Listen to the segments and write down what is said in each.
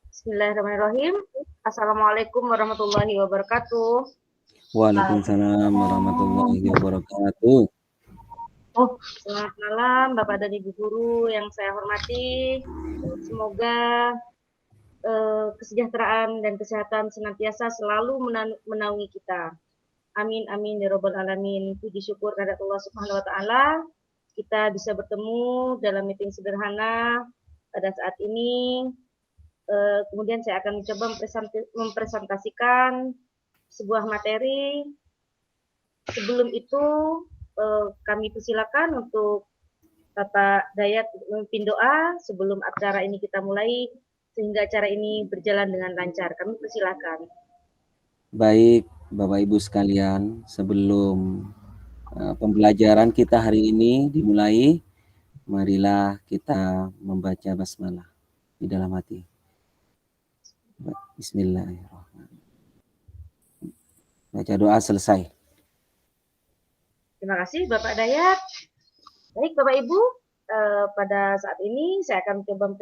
Bismillahirrahmanirrahim. Assalamualaikum warahmatullahi wabarakatuh. Waalaikumsalam warahmatullahi wabarakatuh. Selamat malam Bapak dan Ibu guru yang saya hormati. Semoga kesejahteraan dan kesehatan senantiasa selalu menaungi kita. Amin amin ya robbal alamin. Puji syukur kepada Allah Subhanahu wa taala. Kita bisa bertemu dalam meeting sederhana pada saat ini. Kemudian saya akan mencoba mempresentasikan sebuah materi. Sebelum itu kami persilakan untuk Bapak Dayat memimpin doa sebelum acara ini kita mulai sehingga acara ini berjalan dengan lancar. Kami persilakan. Baik, Bapak Ibu sekalian, sebelum pembelajaran kita hari ini dimulai, marilah kita membaca basmalah di dalam hati. Bismillahirrahmanirrahim. Baca doa selesai. Terima kasih Bapak Dayat. Baik Bapak Ibu, pada saat ini saya akan coba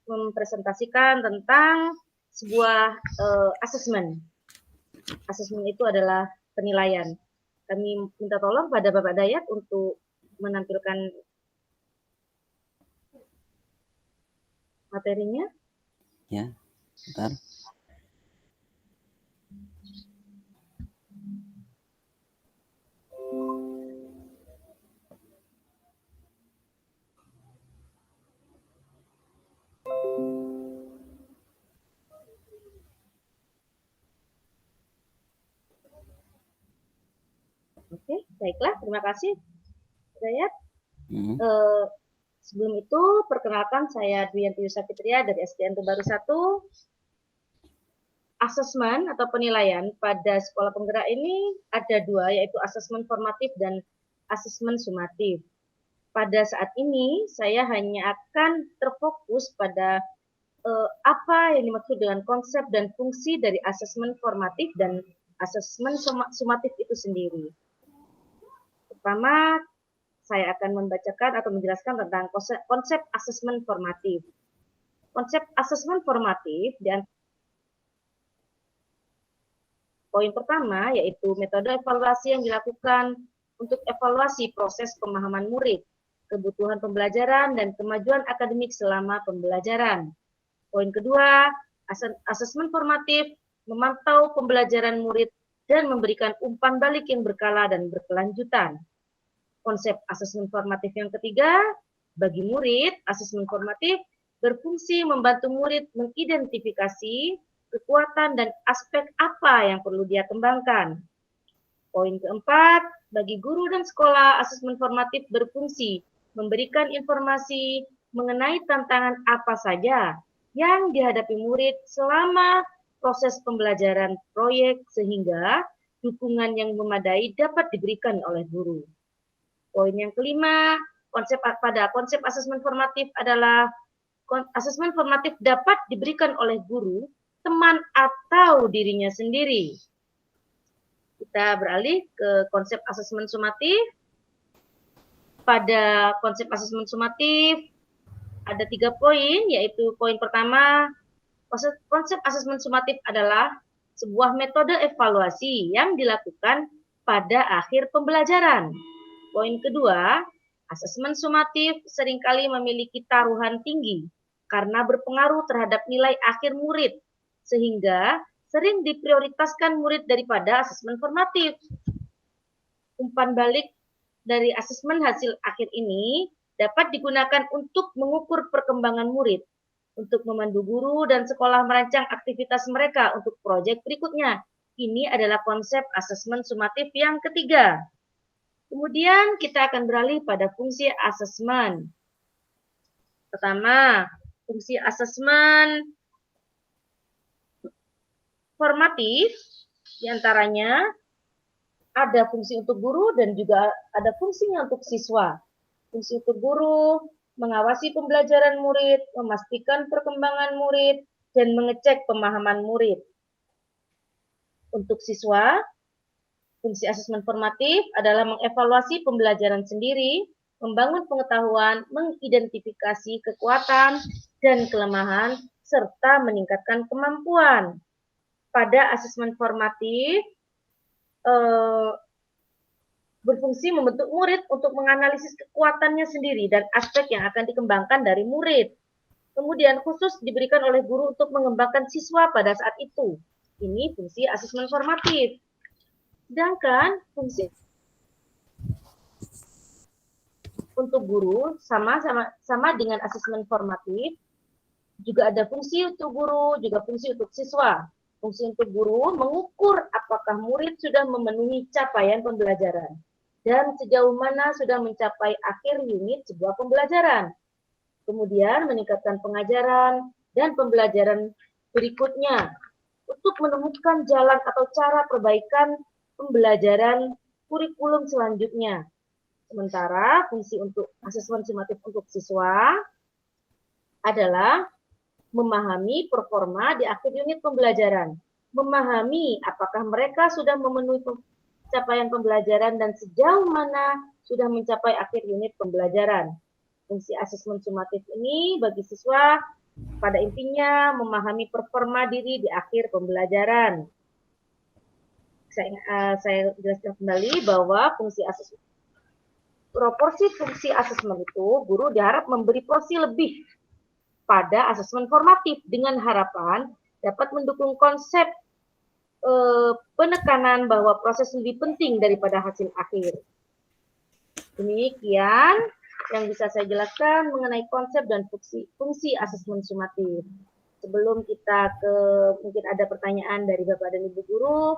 mempresentasikan tentang sebuah asesmen. Asesmen itu adalah penilaian. Kami minta tolong pada Bapak Dayat untuk menampilkan materinya. Ya, bentar. Oke, baiklah. Terima kasih, Dayat. Sebelum itu, perkenalkan saya Dwiyanti Yusafitria dari SDN Baru 1. Asesmen atau penilaian pada sekolah penggerak ini ada dua, yaitu asesmen formatif dan asesmen sumatif. Pada saat ini, saya hanya akan terfokus pada apa yang dimaksud dengan konsep dan fungsi dari asesmen formatif dan asesmen sumatif itu sendiri. Pertama, saya akan membacakan atau menjelaskan tentang konsep asesmen formatif. Konsep asesmen formatif dan poin pertama yaitu metode evaluasi yang dilakukan untuk evaluasi proses pemahaman murid, kebutuhan pembelajaran, dan kemajuan akademik selama pembelajaran. Poin kedua, asesmen formatif memantau pembelajaran murid dan memberikan umpan balik yang berkala dan berkelanjutan. Konsep asesmen formatif yang ketiga, bagi murid, asesmen formatif berfungsi membantu murid mengidentifikasi kekuatan dan aspek apa yang perlu dia kembangkan. Poin keempat, bagi guru dan sekolah, asesmen formatif berfungsi memberikan informasi mengenai tantangan apa saja yang dihadapi murid selama proses pembelajaran proyek sehingga dukungan yang memadai dapat diberikan oleh guru. Poin yang kelima, pada konsep asesmen formatif adalah asesmen formatif dapat diberikan oleh guru, teman atau dirinya sendiri. Kita beralih ke konsep asesmen sumatif. Pada konsep asesmen sumatif ada 3 poin, yaitu poin pertama, konsep asesmen sumatif adalah sebuah metode evaluasi yang dilakukan pada akhir pembelajaran. Poin kedua, asesmen sumatif seringkali memiliki taruhan tinggi karena berpengaruh terhadap nilai akhir murid, sehingga sering diprioritaskan murid daripada asesmen formatif. Umpan balik dari asesmen hasil akhir ini dapat digunakan untuk mengukur perkembangan murid, untuk memandu guru dan sekolah merancang aktivitas mereka untuk proyek berikutnya. Ini adalah konsep asesmen sumatif yang ketiga. Kemudian kita akan beralih pada fungsi asesmen. Pertama, fungsi asesmen formatif diantaranya ada fungsi untuk guru dan juga ada fungsinya untuk siswa. Fungsi untuk guru mengawasi pembelajaran murid, memastikan perkembangan murid, dan mengecek pemahaman murid. Untuk siswa, fungsi asesmen formatif adalah mengevaluasi pembelajaran sendiri, membangun pengetahuan, mengidentifikasi kekuatan dan kelemahan, serta meningkatkan kemampuan. Pada asesmen formatif, berfungsi membentuk murid untuk menganalisis kekuatannya sendiri dan aspek yang akan dikembangkan dari murid. Kemudian khusus diberikan oleh guru untuk mengembangkan siswa pada saat itu. Ini fungsi asesmen formatif. Sedangkan fungsi untuk guru sama dengan asesmen formatif, juga ada fungsi untuk guru, juga fungsi untuk siswa. Fungsi untuk guru mengukur apakah murid sudah memenuhi capaian pembelajaran dan sejauh mana sudah mencapai akhir unit sebuah pembelajaran. Kemudian meningkatkan pengajaran dan pembelajaran berikutnya untuk menemukan jalan atau cara perbaikan pembelajaran kurikulum selanjutnya. Sementara fungsi untuk asesmen sumatif untuk siswa adalah memahami performa di akhir unit pembelajaran, memahami apakah mereka sudah memenuhi capaian pembelajaran dan sejauh mana sudah mencapai akhir unit pembelajaran. Fungsi asesmen sumatif ini bagi siswa pada intinya memahami performa diri di akhir pembelajaran. Saya jelaskan kembali bahwa proporsi fungsi asesmen itu, guru diharap memberi porsi lebih pada asesmen formatif dengan harapan dapat mendukung konsep penekanan bahwa proses lebih penting daripada hasil akhir. Demikian yang bisa saya jelaskan mengenai konsep dan fungsi asesmen sumatif. Sebelum kita ke mungkin ada pertanyaan dari Bapak dan Ibu guru,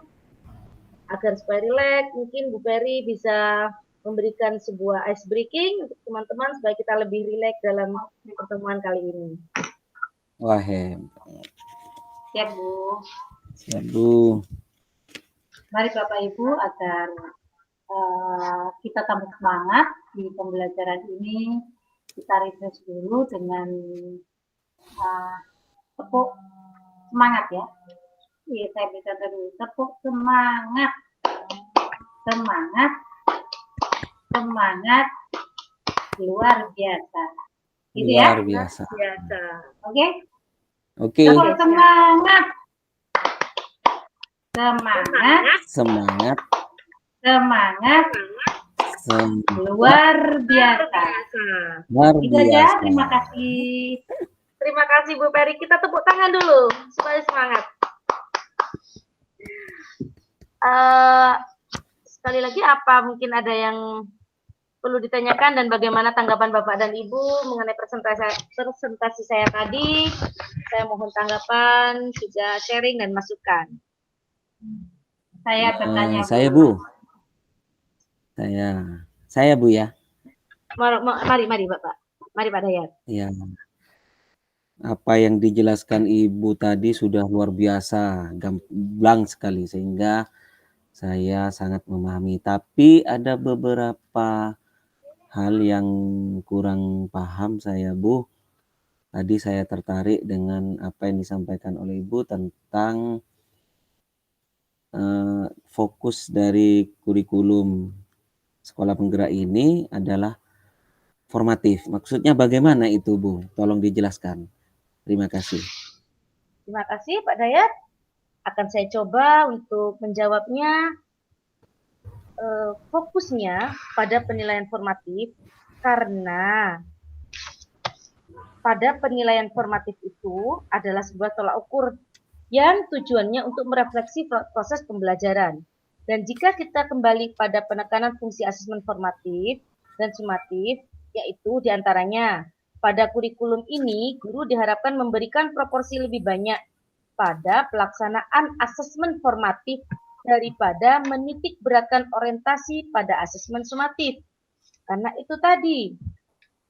agar supaya rileks, mungkin Bu Ferry bisa memberikan sebuah ice breaking untuk teman-teman supaya kita lebih rileks dalam pertemuan kali ini. Wah, Siap, Bu. siap, Bu. Mari Bapak Ibu agar kita tambah semangat di pembelajaran ini. Kita refresh dulu dengan tepuk semangat ya. Iya, saya berikan dulu tepuk semangat. Semangat. Semangat luar biasa. Gitu ya? Luar biasa. Oke? Oke. Tepuk semangat. Semangat. Semangat. Semangat. Luar biasa. Luar Itu aja. biasa. Terima kasih. Terima kasih Bu Ferry. Kita tepuk tangan dulu supaya semangat. Sekali lagi apa mungkin ada yang perlu ditanyakan dan bagaimana tanggapan Bapak dan Ibu mengenai presentasi saya tadi? Saya mohon tanggapan, juga sharing dan masukan. Saya bertanya. Saya Bu. Saya Bu ya. Mari Bapak. Mari Pak Dayat. Ya. Apa yang dijelaskan Ibu tadi sudah luar biasa, gamblang sekali sehingga saya sangat memahami. Tapi ada beberapa hal yang kurang paham saya, Bu. Tadi saya tertarik dengan apa yang disampaikan oleh Ibu tentang fokus dari kurikulum sekolah penggerak ini adalah formatif. Maksudnya bagaimana itu, Bu? Tolong dijelaskan. Terima kasih. Terima kasih Pak Dayat. Akan saya coba untuk menjawabnya. Fokusnya pada penilaian formatif karena pada penilaian formatif itu adalah sebuah tolak ukur yang tujuannya untuk merefleksi proses pembelajaran. Dan jika kita kembali pada penekanan fungsi asesmen formatif dan sumatif, yaitu diantaranya pada kurikulum ini, guru diharapkan memberikan proporsi lebih banyak pada pelaksanaan asesmen formatif daripada menitik beratkan orientasi pada asesmen sumatif. Karena itu tadi,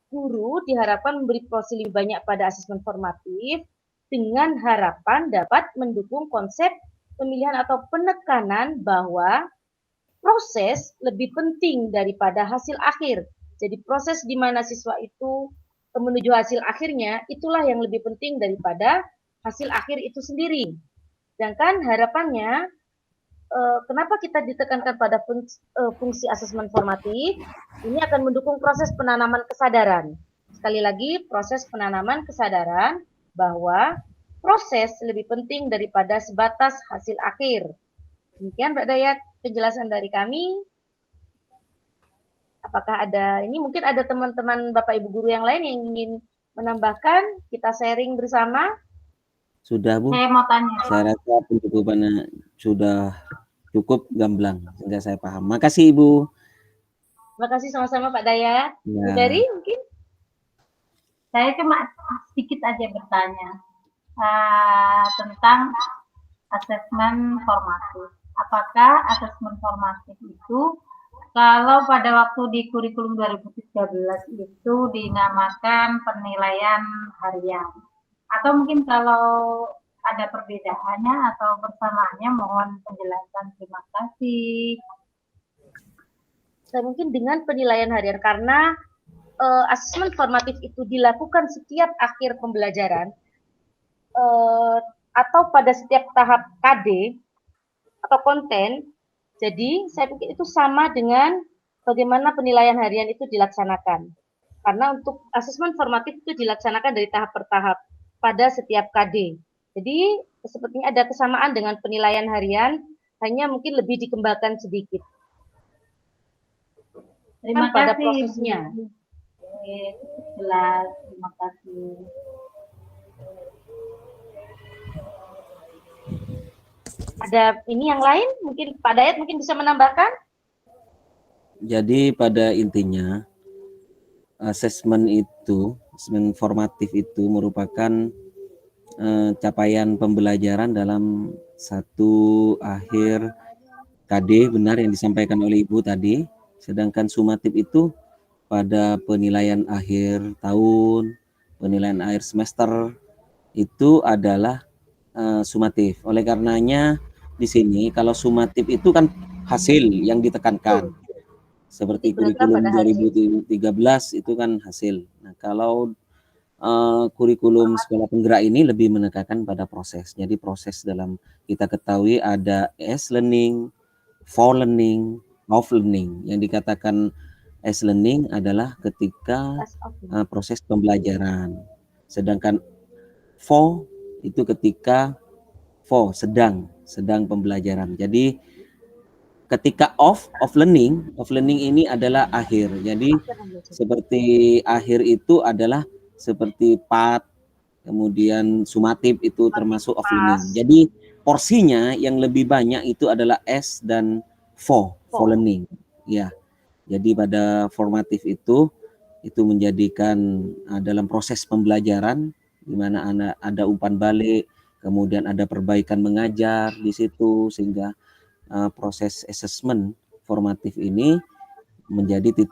guru diharapkan memberi porsi lebih banyak pada asesmen formatif dengan harapan dapat mendukung konsep pemilihan atau penekanan bahwa proses lebih penting daripada hasil akhir. Jadi proses di mana siswa itu menuju hasil akhirnya, itulah yang lebih penting daripada hasil akhir itu sendiri. Sedangkan harapannya kenapa kita ditekankan pada fungsi asesmen formatif? Ini akan mendukung proses penanaman kesadaran. Sekali lagi, proses penanaman kesadaran bahwa proses lebih penting daripada sebatas hasil akhir. Demikian Mbak Dayat penjelasan dari kami. Apakah ada, ini mungkin ada teman-teman Bapak Ibu guru yang lain yang ingin menambahkan, kita sharing bersama. Sudah Bu, Saya mau tanya. saya rasa pencukupannya sudah cukup gamblang sehingga saya paham. Makasih Ibu. Terima kasih sama-sama Pak Dayat. Ya. Bu Ferry mungkin? Saya cuma sedikit aja bertanya tentang asesmen formatif. Apakah asesmen formatif itu kalau pada waktu di kurikulum 2013 itu dinamakan penilaian harian? Atau mungkin kalau ada perbedaannya atau bersamaannya, mohon penjelasan. Terima kasih. Saya mungkin dengan penilaian harian, karena asesmen formatif itu dilakukan setiap akhir pembelajaran atau pada setiap tahap KD atau konten. Jadi saya pikir itu sama dengan bagaimana penilaian harian itu dilaksanakan. Karena untuk asesmen formatif itu dilaksanakan dari tahap per tahap pada setiap KD. Jadi sepertinya ada kesamaan dengan penilaian harian, hanya mungkin lebih dikembangkan sedikit. Terima pada kasih, prosesnya. Oke, jelas. Terima kasih. Ada ini yang lain, mungkin Pak Dayat mungkin bisa menambahkan? Jadi pada intinya asesmen formatif itu merupakan capaian pembelajaran dalam satu akhir KD, benar yang disampaikan oleh Ibu tadi. Sedangkan sumatif itu pada penilaian akhir tahun, penilaian akhir semester itu adalah sumatif. Oleh karenanya di sini kalau sumatif itu kan hasil yang ditekankan. Seperti kurikulum 2013 itu kan hasil. Nah, kalau kurikulum sekolah penggerak ini lebih menekankan pada proses. Jadi proses dalam kita ketahui ada S-learning, for learning, of learning. Yang dikatakan S-learning adalah ketika proses pembelajaran. Sedangkan for itu ketika sedang pembelajaran. Jadi ketika of learning ini adalah akhir. Jadi seperti akhir itu adalah seperti part, kemudian sumatif itu termasuk of learning. Jadi porsinya yang lebih banyak itu adalah S dan for learning. Ya. Jadi pada formatif itu menjadikan dalam proses pembelajaran di mana ada umpan balik, kemudian ada perbaikan mengajar di situ, sehingga proses assessment formatif ini menjadi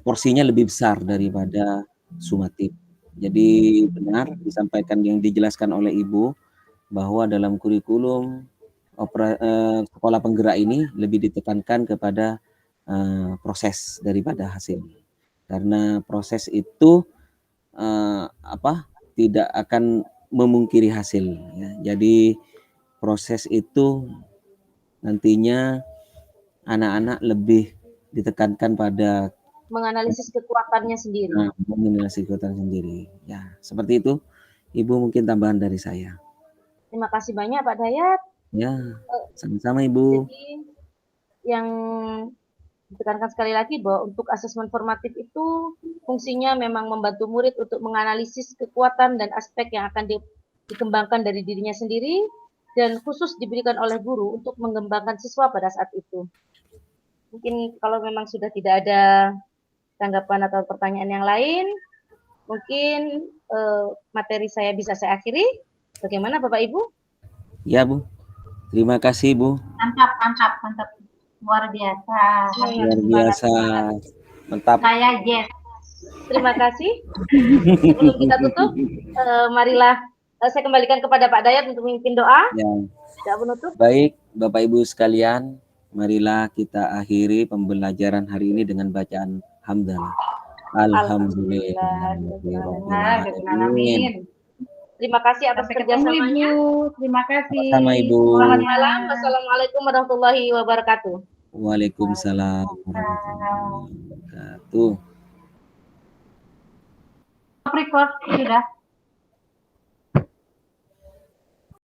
porsinya lebih besar daripada sumatif. Jadi benar disampaikan yang dijelaskan oleh Ibu bahwa dalam kurikulum sekolah penggerak ini lebih ditekankan kepada proses daripada hasil. Karena proses itu tidak akan memungkiri hasil. Ya. Jadi proses itu nantinya anak-anak lebih ditekankan pada menganalisis kekuatannya sendiri. Menganalisis kekuatan sendiri. Ya, seperti itu. Ibu mungkin tambahan dari saya. Terima kasih banyak Pak Dayat. Ya, sama-sama Ibu. Jadi yang ditekankan sekali lagi bahwa untuk asesmen formatif itu fungsinya memang membantu murid untuk menganalisis kekuatan dan aspek yang akan dikembangkan dari dirinya sendiri dan khusus diberikan oleh guru untuk mengembangkan siswa pada saat itu. Mungkin kalau memang sudah tidak ada tanggapan atau pertanyaan yang lain, mungkin materi saya bisa saya akhiri. Bagaimana Bapak Ibu? Ya Bu, terima kasih Bu. Mantap. Luar biasa. Luar biasa. Mantap. Saya yes. Terima kasih. Sebelum kita tutup, marilah saya kembalikan kepada Pak Dayat untuk memimpin doa. Ya. Doa penutup. Baik, Bapak Ibu sekalian, marilah kita akhiri pembelajaran hari ini dengan bacaan hamdalah. Alhamdulillah. Terima kasih atas Sampai ketemu kerjasamanya. Ibu. Terima kasih. Sama Ibu. Selamat malam. Wassalamualaikum warahmatullahi wabarakatuh. Waalaikumsalam warahmatullahi wabarakatuh. Record sudah.